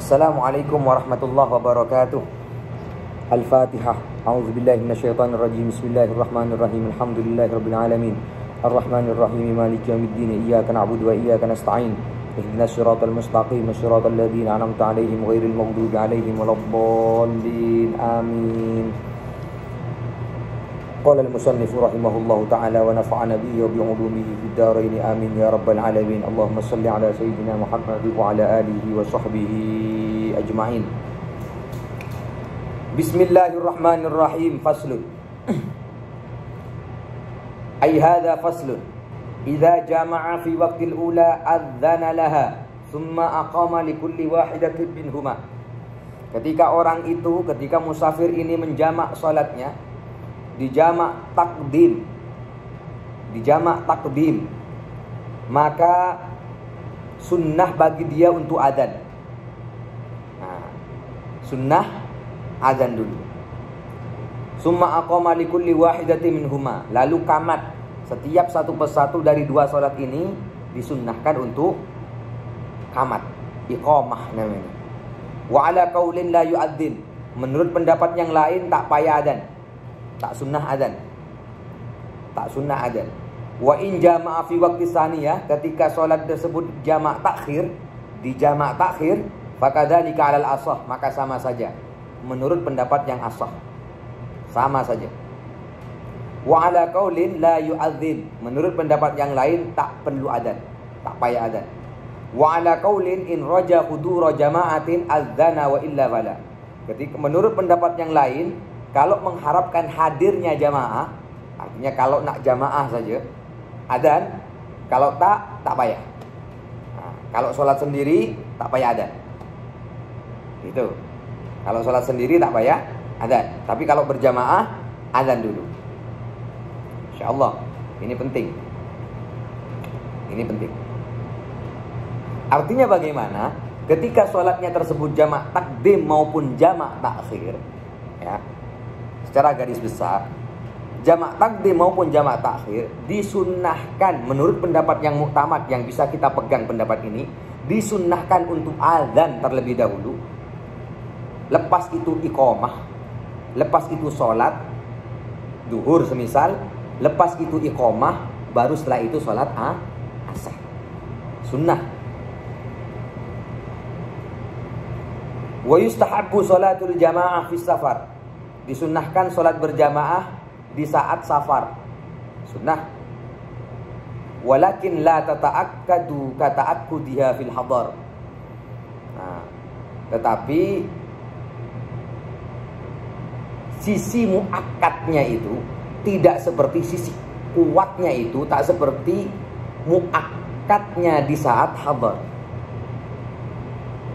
Assalamualaikum warahmatullahi wabarakatuh. Al-Fatihah. A'udzubillahi minasyaitonirrajim. Bismillahirrahmanirrahim. Alhamdulillahirabbil alamin. Arrahmanirrahim. Maliki yaumiddin. Iyyaka na'budu wa iyyaka nasta'in. Ihdinas siratal mustaqim. Shiratal ladzina an'amta 'alaihim ghairil maghdubi 'alaihim waladdallin. Amin. Qala al-musannifu rahimahullahu ta'ala wa nafa'ana bihi wa bi'ulumihi fid dharain amin ya rabbal alamin. Allahumma shalli ala sayyidina Muhammad wa ala alihi wa sahbihi ajma'in. Bismillahirrahmanirrahim. Faslun. Ay hadha faslun. Idza jama'a fi waqtil ula adzana laha thumma aqama li kulli wahidatin minhuma. Ketika orang itu, ketika musafir ini menjamak salatnya dijamak takdim, maka sunnah bagi dia untuk adzan. Nah, sunnah adzan dulu. Summa aqama li kulli wahidatin minhuma, lalu qamat, setiap satu persatu dari dua salat ini disunnahkan untuk qamat, iqamah namanya. Wa ala qaulin la yu'adzin, menurut pendapat yang lain tak payah adzan, tak sunnah adzan. Wa in jama'a fi waqti saniyah, ketika salat tersebut jamak takhir, di jamak takhir, fakadzalika 'alal ashah, maka sama saja menurut pendapat yang ashah, sama saja. Wa ala qaulin la yu'adzin, menurut pendapat yang lain tak perlu adzan, tak payah adzan. Wa ala qaulin in raja hudura jama'atin adzana wa illa fala, ketika menurut pendapat yang lain, kalau mengharapkan hadirnya jamaah, artinya kalau nak jamaah saja adzan, kalau tak payah. Nah, kalau sholat sendiri tak payah adzan. Itu. Kalau sholat sendiri tak payah adzan. Tapi kalau berjamaah adzan dulu. Insyaallah, ini penting. Ini penting. Artinya bagaimana? Ketika sholatnya tersebut jamak takdim maupun jamak takhir, ya. Secara garis besar, jamak takdim maupun jamak takhir disunnahkan menurut pendapat yang muktamad, yang bisa kita pegang pendapat ini, disunnahkan untuk azan terlebih dahulu. Lepas itu iqamah, lepas itu sholat duhur semisal, lepas itu iqamah, baru setelah itu sholat asar. Sunnah. Wa yustahabbu sholatul jamaah fi safar, disunnahkan sholat berjamaah di saat safar, sunnah. Walakin la tata'akkadu kata'akkudiha fil hadar. Nah, tetapi sisi muakkadnya itu tidak seperti sisi kuatnya itu, tak seperti muakkadnya di saat hadar.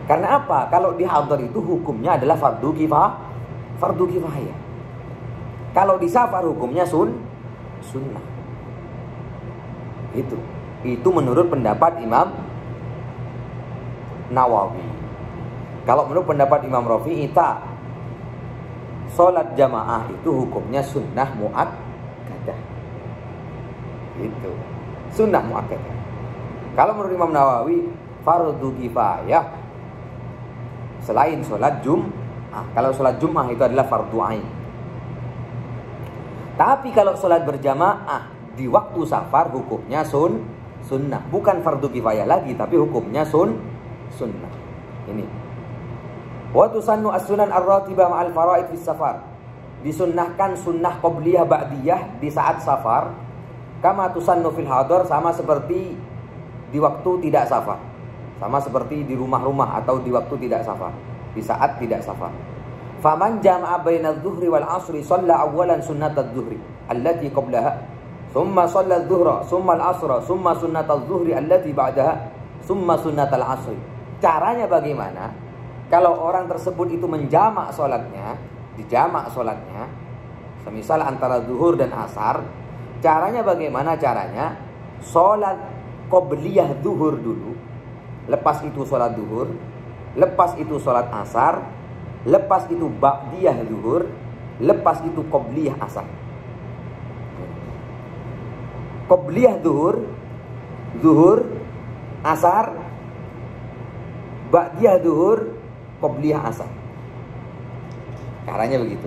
Karena apa? Kalau di hadar itu hukumnya adalah fardu kifayah. Kalau di safar hukumnya sunnah. Itu menurut pendapat Imam Nawawi. Kalau menurut pendapat Imam Rafi'i, salat jamaah itu hukumnya sunnah muakkadah. Itu sunnah muakkadah. Kalau menurut Imam Nawawi, fardu kifayah selain salat kalau sholat Jum'ah itu adalah fardu ain. Tapi kalau sholat berjamaah di waktu safar hukumnya sunnah. Bukan fardu kifayah lagi, tapi hukumnya sunnah. Ini. Wa tusannu as-sunan ar-ratibah ma'al faraid fis safar. Disunnahkan sunnah qabliyah ba'diyah di saat safar. Kama tusannu fil hadar, sama seperti di waktu tidak safar. Sama seperti di rumah-rumah atau di waktu tidak safar, di saat tidak safar. Faman jama'a baina adh-dhuhri wal 'ashri shalla awwalan sunnat adh-dhuhri allati qablaha, thumma shalla adh-dhuhra, thumma al-'ashra, thumma sunnat adh-dhuhri allati ba'daha, thumma sunnat al-'ashri. Caranya bagaimana? Kalau orang tersebut itu menjamak salatnya, dijamak salatnya, semisal antara zuhur dan asar, caranya bagaimana? Caranya salat qabliyah zuhur dulu, lepas itu sholat duhur, lepas itu sholat asar, lepas itu ba'diyah duhur, lepas itu qobliyah asar. Qobliyah duhur, asar, ba'diyah duhur, qobliyah asar. Caranya begitu.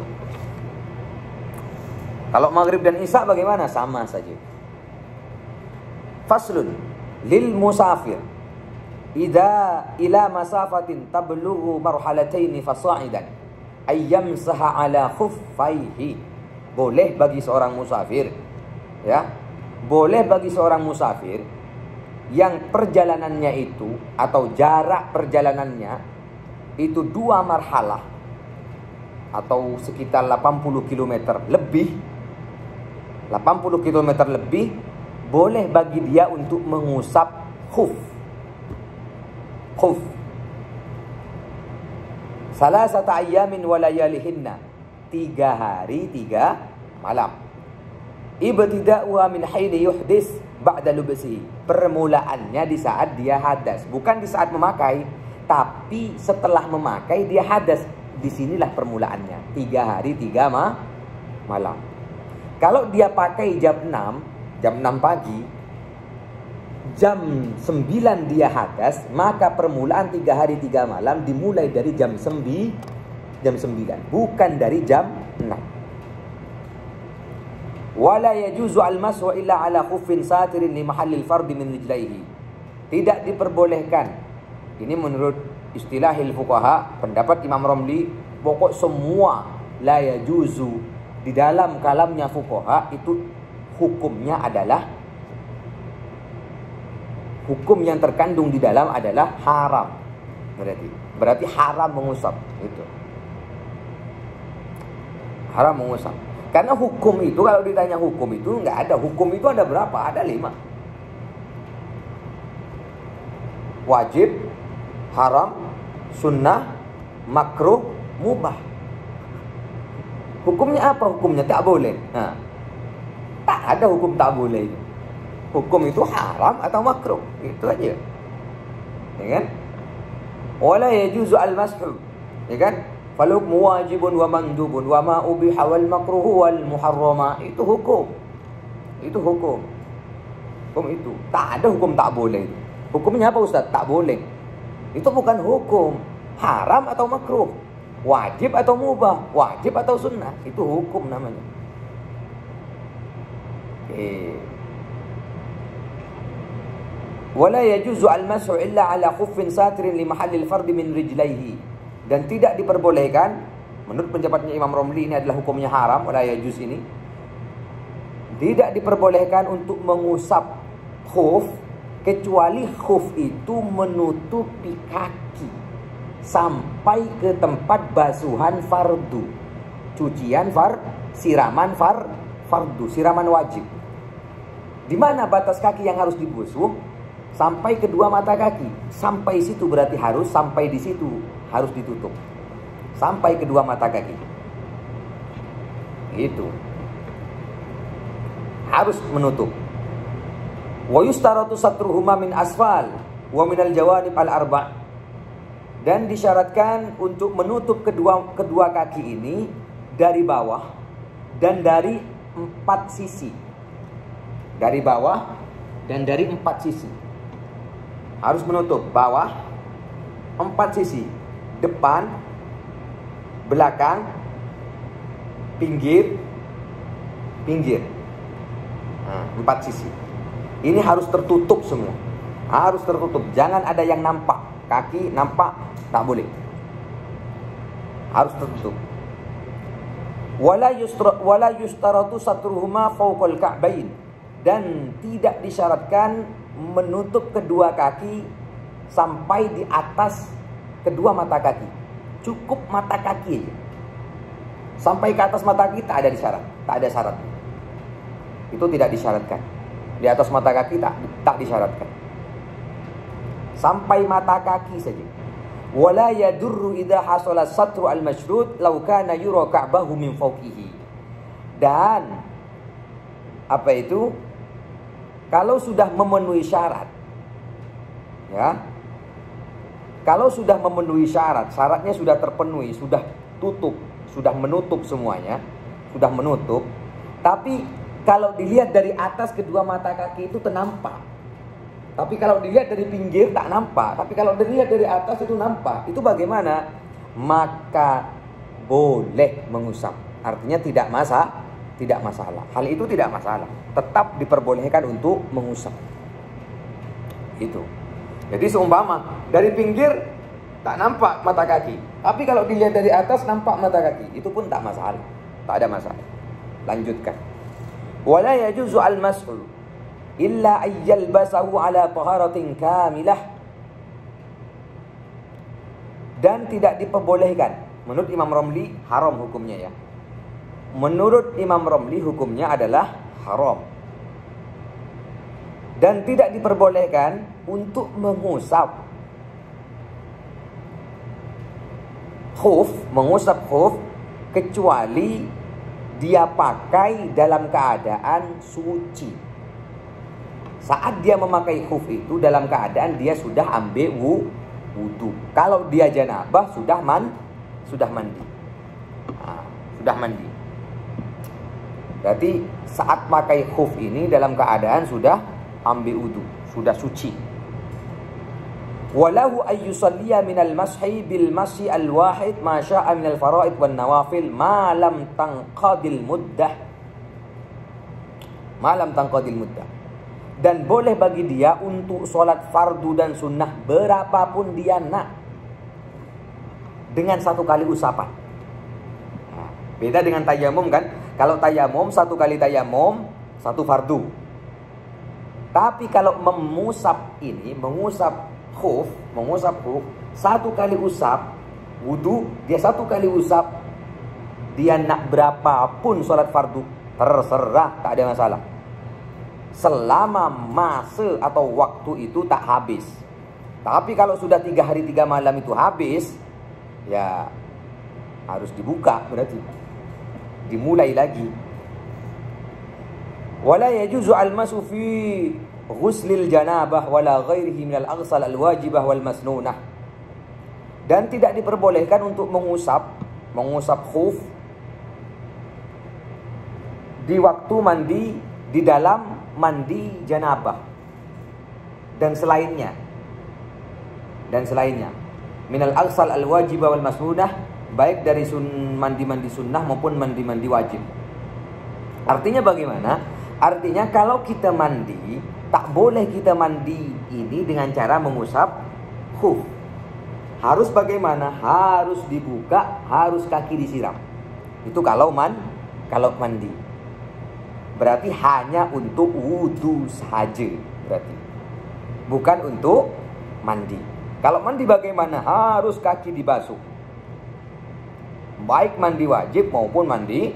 Kalau maghrib dan isya bagaimana? Sama saja. Faslun lil musafir idza ila masafatin tablughu marhalataini fasa'idan ayyamsaha ala khuffaihi. Boleh bagi seorang musafir, ya, boleh bagi seorang musafir yang perjalanannya itu atau jarak perjalanannya itu 2 marhalah atau sekitar 80 km lebih, 80 km lebih, boleh bagi dia untuk mengusap khuf. Salasata ayyamin wa layalihinna, 3 hari 3 malam. Ibtida'uha min haini yuhdis ba'da lubsihi, permulaannya di saat dia hadas, bukan di saat memakai, tapi setelah memakai dia hadas. Disinilah permulaannya, 3 hari 3 malam. Kalau dia pakai jam 6 pagi, jam 9 dia hadas, maka permulaan 3 hari 3 malam dimulai dari jam 9, bukan dari jam 6. Wala yajuzu al-mashu illa ala khuffin satirin li mahallil fardi min rijlaihi. Tidak diperbolehkan. Ini menurut istilahil fuqaha, pendapat Imam Romli, pokok semua la yajuzu di dalam kalamnya fuqaha itu hukumnya adalah, hukum yang terkandung di dalam adalah haram. Berarti haram mengusap itu. Haram mengusap. Karena hukum itu, kalau ditanya hukum itu enggak ada. Hukum itu ada berapa? Ada 5. Wajib, haram, sunnah, makruh, mubah. Hukumnya apa? Hukumnya tak boleh. Nah, tak ada hukum tak boleh. Hukum itu haram atau makruh, itu aja. Ya kan? Wala yajuzu al-mashu, ya kan? Fal hukmu wajibun wa mandubun wa ma ubiha wal makruhu wal muharrama. Itu hukum. Itu hukum. Hukum itu. Tak ada hukum tak boleh. Hukumnya apa Ustaz? Tak boleh. Itu bukan hukum. Haram atau makruh, wajib atau mubah, wajib atau sunnah, itu hukum namanya. Wala yajuzu al-mashu illa ala khuffin satirin li mahallil fardi min rijlaihi. Dan tidak diperbolehkan, menurut pendapatnya Imam Romli, ini adalah hukumnya haram, wala yajuz ini. Tidak diperbolehkan untuk mengusap khuf kecuali khuf itu menutupi kaki sampai ke tempat basuhan fardu, cucian siraman fardu, siraman wajib. Di mana batas kaki yang harus dibasuh? Sampai kedua mata kaki. Sampai situ berarti harus, sampai di situ harus ditutup. Sampai kedua mata kaki. Itu harus menutup. Wa yustaratu satruhuma min asfal wa minal jawanib al-arba'. Dan disyaratkan untuk menutup kedua kaki ini dari bawah dan dari 4 sisi. Dari bawah dan dari 4 sisi. Harus menutup bawah 4 sisi. Depan, belakang, pinggir. Nah, 4 sisi. Ini harus tertutup semua. Harus tertutup. Jangan ada yang nampak. Kaki nampak, tak boleh. Harus tertutup. Wala yustaratu satruhuma fawqal ka'bain. Dan tidak disyaratkan menutup kedua kaki sampai di atas kedua mata kaki. Cukup mata kaki aja. Sampai ke atas mata kaki tak ada syarat. Tak ada syarat. Itu tidak disyaratkan. Di atas mata kaki tak disyaratkan. Sampai mata kaki saja. Wala yadurru idza hasala satru al-mashrut law kana yura ka'bahu min fawqihi. Dan apa itu? Kalau sudah memenuhi syarat, ya, kalau sudah memenuhi syarat, syaratnya sudah terpenuhi, sudah tutup, sudah menutup semuanya, sudah menutup. Tapi kalau dilihat dari atas kedua mata kaki itu ternampak. Tapi kalau dilihat dari pinggir tak nampak. Tapi kalau dilihat dari atas itu nampak. Itu bagaimana? maka boleh mengusap. Artinya tidak masalah. Hal itu tidak masalah. Tetap diperbolehkan untuk mengusap. Itu. Jadi seumpama dari pinggir tak nampak mata kaki, tapi kalau dilihat dari atas nampak mata kaki, itu pun tak masalah. Tak ada masalah. Lanjutkan. Wala yajuzu al-mas'u illa ayyalbasahu ala taharatin kamilah. Dan tidak diperbolehkan. Menurut Imam Romli haram hukumnya ya. Menurut Imam Romli hukumnya adalah haram. Dan tidak diperbolehkan untuk mengusap mengusap khuf kecuali dia pakai dalam keadaan suci. Saat dia memakai khuf itu dalam keadaan dia sudah ambil wudu. Kalau dia janabah sudah mandi. Sudah mandi. Berarti saat pakai khuf ini dalam keadaan sudah ambil wudu, sudah suci. Walahu ayyusalliya minal mashi bil mashi al-wahid ma sya'a minal faraid wan nawafil ma lam tanqadil muddah. Dan boleh bagi dia untuk sholat fardu dan sunnah berapapun dia nak, dengan satu kali usapan. Nah, beda dengan tayamum kan? Kalau tayamum satu kali tayamum satu fardu. Tapi kalau mengusap khuf, satu kali usap wudu, dia satu kali usap, dia nak berapapun sholat fardu terserah, tak ada masalah. Selama masa atau waktu itu tak habis. Tapi kalau sudah 3 hari 3 malam itu habis, ya harus dibuka, berarti dimulai lagi. Wala yajuzu al-masu fi ghuslil janabah wala ghairihi minal aghsal al-wajibah wal masnunah. Dan tidak diperbolehkan untuk mengusap khuf di waktu mandi, di dalam mandi janabah dan selainnya minal aghsal al-wajibah wal masnunah, baik dari mandi-mandi sunnah maupun mandi-mandi wajib. Artinya bagaimana? Artinya kalau kita mandi, tak boleh kita mandi ini dengan cara mengusap khuf. Harus bagaimana? Harus dibuka, harus kaki disiram. Itu kalau mandi. Berarti hanya untuk wudu saja, berarti. Bukan untuk mandi. Kalau mandi bagaimana? Harus kaki dibasuh. Baik mandi wajib maupun mandi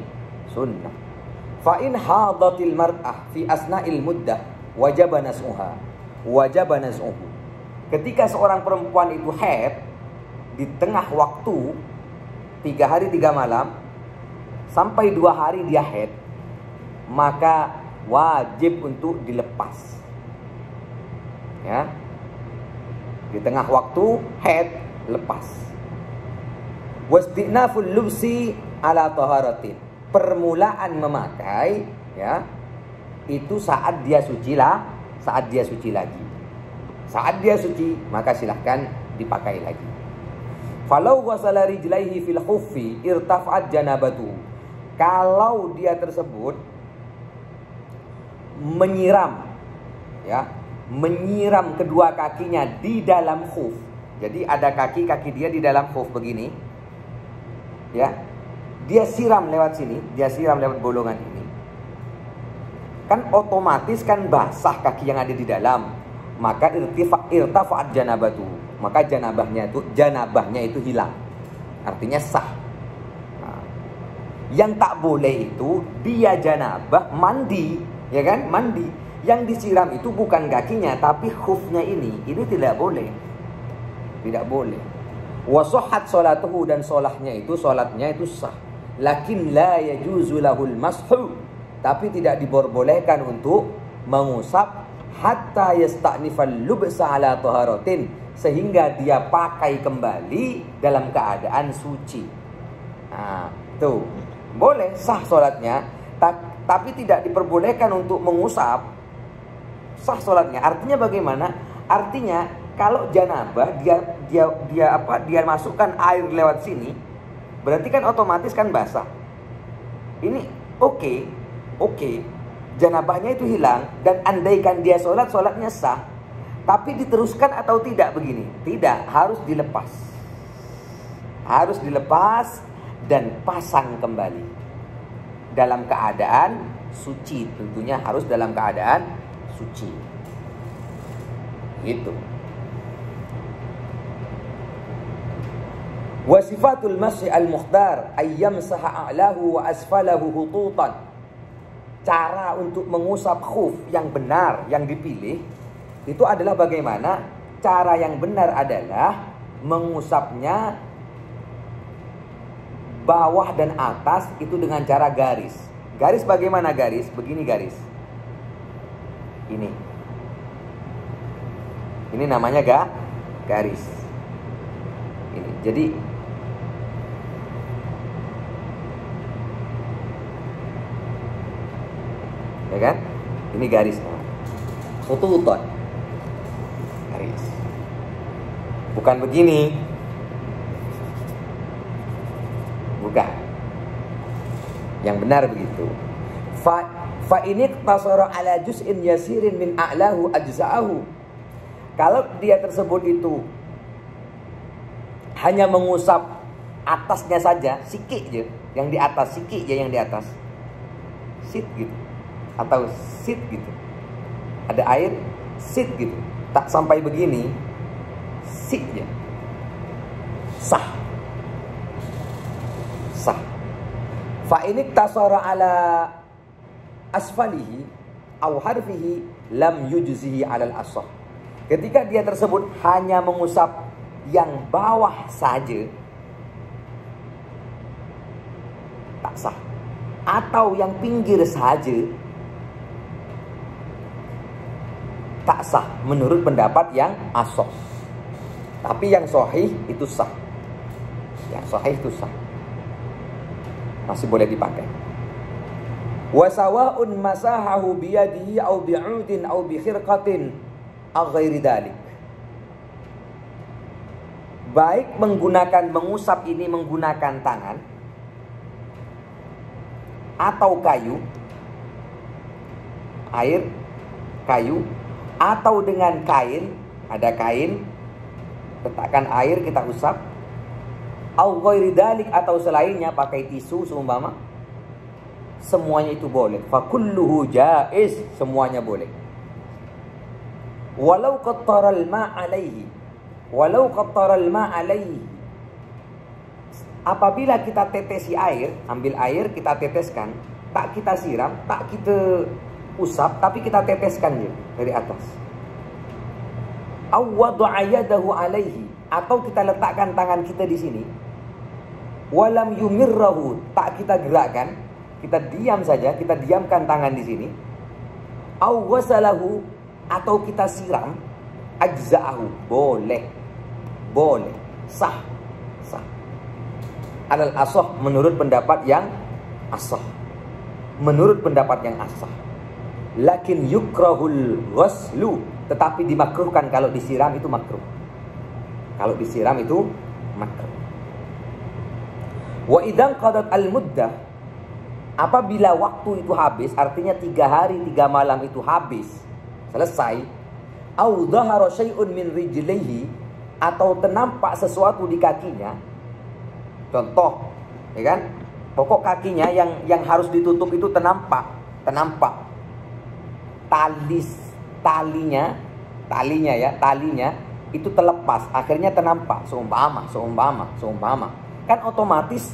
sunnah. Fa in hadatil mar'ah fi asna'il muddah wajaba nas'uhu. Ketika seorang perempuan itu haid di tengah waktu 3 hari 3 malam sampai 2 hari dia haid, maka wajib untuk dilepas. Ya. Di tengah waktu haid lepas. Wastinaful lubsi ala taharatin. Permulaan memakai ya itu saat dia suci lagi. Saat dia suci maka silahkan dipakai lagi. Falau wasala rijlaihi fil khuffi irtafa'at janabatu. Kalau dia tersebut menyiram kedua kakinya di dalam khuf. Jadi ada kaki dia di dalam khuf begini. Ya. Dia siram lewat sini, dia siram lewat bolongan ini. Kan otomatis kan basah kaki yang ada di dalam. Maka irtafa'at janabatu. Maka janabahnya itu hilang. Artinya sah. Nah, yang tak boleh itu dia janabah mandi, ya kan? Mandi. Yang disiram itu bukan kakinya tapi khufnya ini. Ini tidak boleh. Tidak boleh. Wa sahhat salatuhu, dan sholatnya itu sah. Lakin la yajuzu lahul mashu, tapi tidak diperbolehkan untuk mengusap hatta yasta'nifal lubsa ala taharatin, sehingga dia pakai kembali dalam keadaan suci. Nah, tuh. Boleh sah sholatnya, tapi tidak diperbolehkan untuk mengusap. Sah sholatnya. Artinya bagaimana? Artinya Kalau janabah dia masukkan air lewat sini, berarti kan otomatis kan basah. Ini oke. Janabahnya itu hilang, dan andaikan dia sholat, sholatnya sah. Tapi diteruskan atau tidak begini? Tidak, harus dilepas. Harus dilepas dan pasang kembali. Dalam keadaan suci, tentunya harus dalam keadaan suci. Gitu. Wa sifatul masyi al-mukhtar ayyam saha a'lahu wa asfalahu hututan. Cara untuk mengusap khuf yang benar, yang dipilih, itu adalah bagaimana? Cara yang benar adalah mengusapnya bawah dan atas itu dengan cara garis. Garis bagaimana garis? Begini garis. Ini namanya garis. Ini. Jadi ya kan? Ini garisnya. Khututan. Garis. Bukan begini. Bukan. Yang benar begitu. Fa ini tasara ala juz'in yasirin min a'lahu ajza'ahu. Kalau dia tersebut itu hanya mengusap atasnya saja, sikik aja, yang di atas, sikik aja yang di atas. Sit gitu. Atau sit gitu. Ada air, sit gitu. Tak sampai begini, sit aja. Sah. Fa ini tasara ala asfalihi au harfihi lam yujzihi alal asah. Ketika dia tersebut hanya mengusap yang bawah saja, tak sah. Atau yang pinggir saja, tak sah menurut pendapat yang asah. Tapi yang sahih itu sah. Yang sahih itu sah. Masih boleh dipakai. Wa sawa'un masahahu biyadihi au bi'udin au bi khirqatin aw ghairi dalik. Baik mengusap ini menggunakan tangan atau kayu, kayu, atau dengan kain, ada kain, letakkan air kita usap. Au ghairi dalik, atau selainnya, pakai tisu seumpama, semuanya itu boleh. Fa kulluhu jaiz, semuanya boleh. Walau qattara al-ma' alaihi, apabila kita tetesi air, ambil air kita teteskan, tak kita siram, tak kita usap, tapi kita teteskan je dari atas. Aw wada'a yadahu alaihi, atau kita letakkan tangan kita di sini. Walam yumirrahu, tak kita gerakkan, kita diam saja, kita diamkan tangan di sini. Aw ghasalahu, atau kita siram, ajza'ahu, boleh, sah. Alal asah, menurut pendapat yang asah. Lakin yukrahul ghaslu, tetapi dimakruhkan kalau disiram itu makruh. Wa idzan qadat al-muddah, apabila waktu itu habis, artinya 3 hari 3 malam itu habis, selesai. Au dhahara syai'un min rijlihi, atau ternampak sesuatu di kakinya. Contoh, ya kan? Pokok kakinya yang harus ditutup itu ternampak. Talinya itu terlepas, akhirnya ternampak, seumpama. Kan otomatis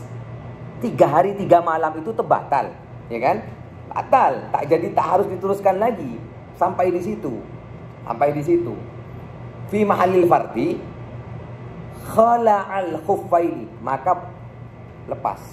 3 hari 3 malam itu terbatal, ya kan? Batal, tak harus diteruskan lagi sampai di situ. Fi mahallil fardi khala'al khuffaini, maka lepas,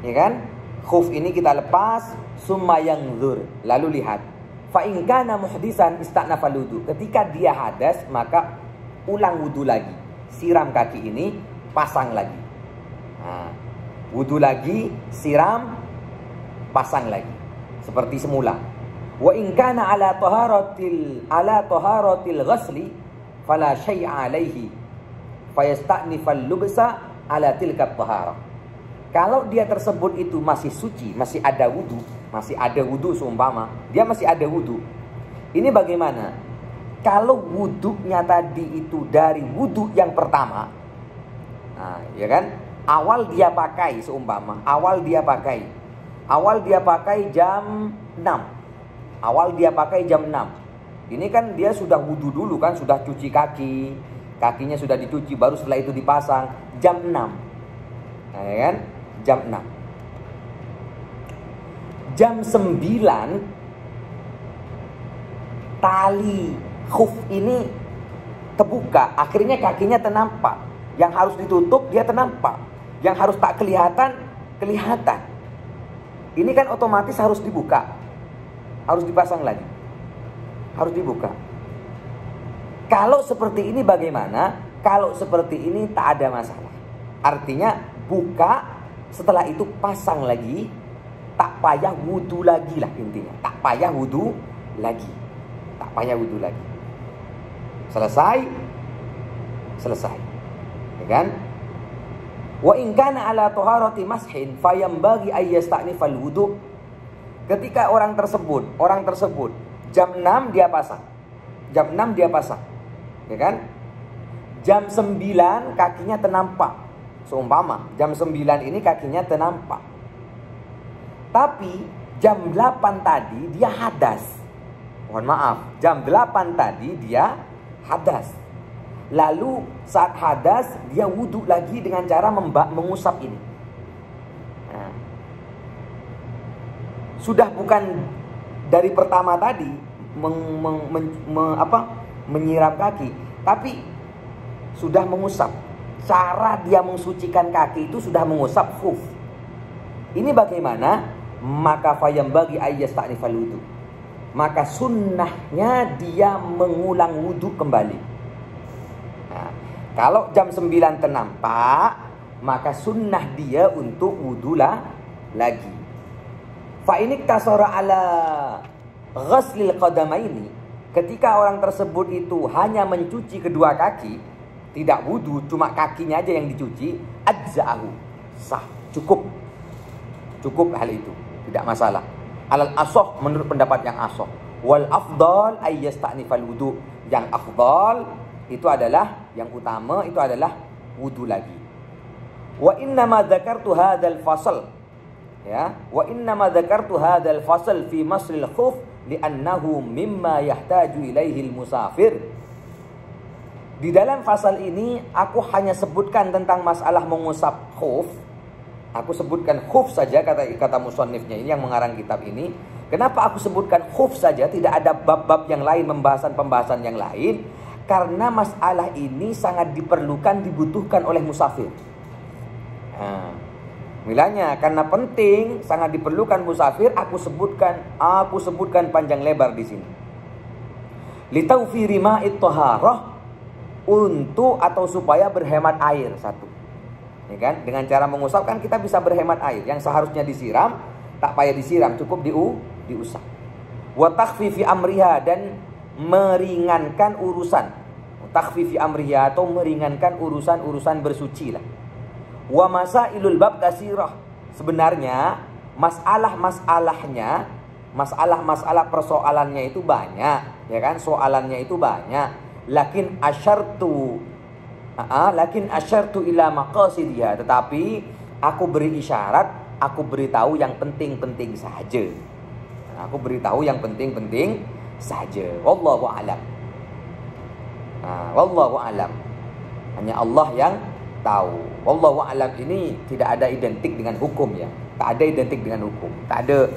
ya kan? Khuf ini kita lepas, summa yanzur, lalu lihat. Fa in kana muhdisan ista'nafa wudu, ketika dia hadas maka ulang wudu lagi. Siram kaki ini, pasang lagi. Nah, wudu lagi, siram, pasang lagi. Seperti semula. Wa in kana ala taharatil ghasli fala syai'a alaihi fayasta'nifal lubsa ala tilka taharah. Kalau dia tersebut itu masih suci, masih ada wudu seumpama, dia masih ada wudu. Ini bagaimana? Kalau wudunya tadi itu dari wudu yang pertama, nah, ya kan? Awal dia pakai seumpama, awal dia pakai jam 6. Awal dia pakai jam 6. Ini kan dia sudah wudu dulu kan, sudah cuci kaki, kakinya sudah dicuci, baru setelah itu dipasang jam 6. Nah, ya kan? Jam 6. Jam 9 tali khuf ini terbuka, akhirnya kakinya ternampak. Yang harus ditutup dia ternampak, yang harus tak kelihatan. Ini kan otomatis harus dibuka, harus dipasang lagi, harus dibuka. Kalau seperti ini bagaimana? Kalau seperti ini tak ada masalah. Artinya buka, setelah itu pasang lagi, tak payah wudu lagi lah intinya. Tak payah wudu lagi. Selesai. Ya kan? Wa in kana ala taharati mashin fayambaghi ay yasta'nifal wudu. Ketika orang tersebut jam 6 dia pasang. Ya kan? Jam 9 kakinya ternampak. Seumpama jam 9 ini kakinya ternampak. Tapi jam 8 tadi dia hadas. Mohon maaf, jam 8 tadi dia hadas. Lalu saat hadas dia wudu lagi dengan cara mengusap ini. Nah, sudah bukan dari pertama tadi menyiram kaki, tapi sudah mengusap. Cara dia mensucikan kaki itu sudah mengusap khuf. Ini bagaimana? Maka fayambaghi ayyasta'nifal wudu. Maka sunnahnya dia mengulang wudu kembali. Nah, kalau jam 9 ternampak, maka sunnah dia untuk wudu lagi. Fa ini kasara ala ghaslil qadamaini. Ketika orang tersebut itu hanya mencuci kedua kaki, tidak wudu, cuma kakinya aja yang dicuci, ajza'ahu, sah, cukup hal itu, tidak masalah. Alal asoh, menurut pendapat yang asoh. Wal afdal ayyasta'nifal wudu. Yang afdal itu adalah, yang utama itu adalah wudu lagi. Wa innama dzakartu hadzal fasl, ya, wa innama dzakartu hadzal fasl fi maslil khuf li'annahu mimma yahtaju ilaihi al-musafir. Di dalam fasal ini aku hanya sebutkan tentang masalah mengusap khuf. Aku sebutkan khuf saja, kata musannifnya ini yang mengarang kitab ini. Kenapa aku sebutkan khuf saja, tidak ada bab-bab yang lain, pembahasan yang lain? Karena masalah ini sangat dibutuhkan oleh musafir. Nah, milanya karena penting, sangat diperlukan musafir, aku sebutkan panjang lebar di sini. Litawfiri ma'it taharah, untuk atau supaya berhemat air, satu. Ya kan? Dengan cara mengusap kan kita bisa berhemat air. Yang seharusnya disiram, tak payah disiram, cukup diusap. Wa takhfifi amriha, dan meringankan urusan. Takhfifi amriha atau meringankan urusan bersuci lah. Wa masailul bab kasirah. Sebenarnya masalah persoalannya itu banyak, ya kan? Soalannya itu banyak. Lakin asyartu ila maqasidiha, tetapi aku beri isyarat, aku beritahu yang penting-penting saja. Aku beritahu yang penting-penting saja. Wallahu a'lam. Wallahu a'lam. Hanya Allah yang tahu. Wallahu a'lam ini tidak ada identik dengan hukum, ya. Tak ada identik dengan hukum. Tak ada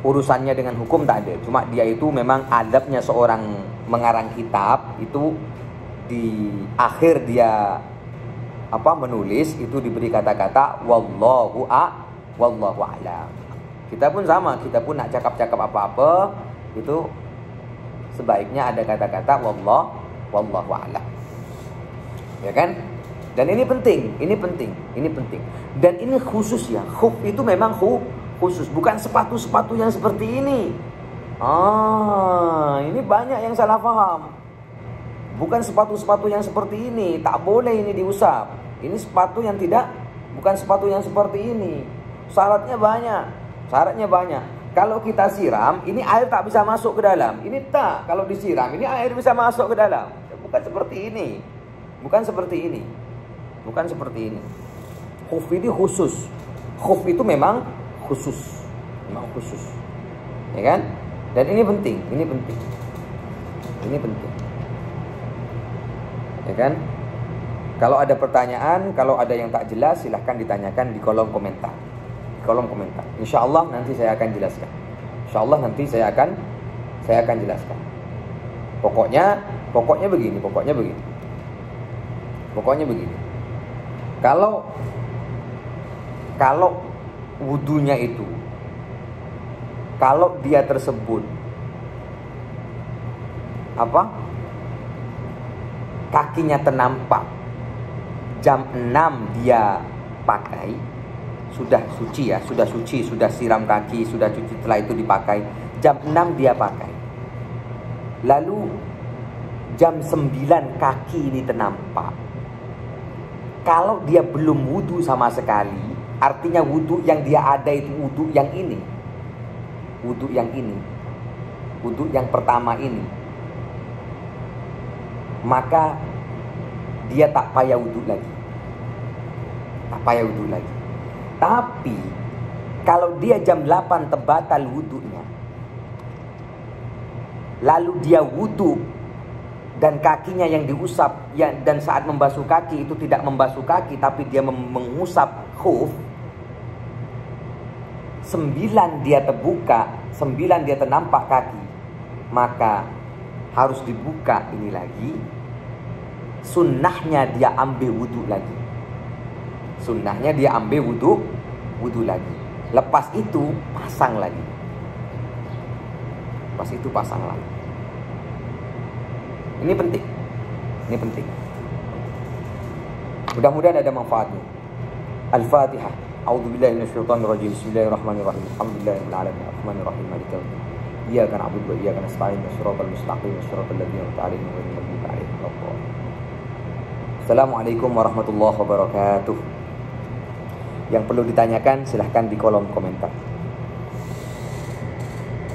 urusannya dengan hukum, tak ada. Cuma dia itu memang adabnya seorang mengarang kitab itu di akhir dia menulis itu diberi kata-kata wallahu a'lam. Kita pun sama, kita pun nak cakap-cakap apa-apa itu sebaiknya ada kata-kata wallahu a'lam. Ya kan? Dan ini penting. Dan ini khusus, ya. Khuf itu memang khusus, bukan sepatu-sepatu yang seperti ini. Ini banyak yang salah paham. Bukan sepatu-sepatu yang seperti ini, tak boleh ini diusap. Ini sepatu yang bukan sepatu yang seperti ini. Syaratnya banyak. Kalau kita siram, ini air tak bisa masuk ke dalam. Ini tak, kalau disiram, ini air bisa masuk ke dalam. Bukan seperti ini. Khuf ini khusus. Khuf itu memang khusus. Ya kan? Dan ini penting. Ya kan? Kalau ada pertanyaan, kalau ada yang tak jelas, silahkan ditanyakan di kolom komentar. Insya Allah nanti saya akan jelaskan. Pokoknya begini. Kalau wudunya itu, kalau dia tersebut kakinya ternampak jam 6 dia pakai, sudah suci, sudah siram kaki, sudah cuci, setelah itu dipakai, jam 6 dia pakai, lalu jam 9 kaki ini ternampak. Kalau dia belum wudu sama sekali, artinya wudu yang dia ada itu wudu yang pertama ini, maka dia tak payah wudu lagi. Tapi kalau dia jam 8 terbatal wudunya, lalu dia wudu dan kakinya yang diusap, dan saat membasuh kaki itu tidak membasuh kaki tapi dia mengusap khuf, 9 dia terbuka, 9 dia ternampak kaki, maka harus dibuka ini lagi. Sunnahnya dia ambil wudu lagi. Lepas itu pasang lagi. Ini penting. Mudah-mudahan ada manfaatnya. Al-Fatihah. A'udzubillahi minasyaitonirrajim. Bismillahirrahmanirrahim. Alhamdulillahirabbil alamin. Arrahmanirrahim. Maliki yaumiddin. Iyyaka na'budu wa iyyaka nasta'in. Shiratal mustaqim. Shiratal ladzina an'amta 'alaihim ghairil maghdubi 'alaihim waladdallin. Assalamualaikum warahmatullahi wabarakatuh. Yang perlu ditanyakan silahkan di kolom komentar.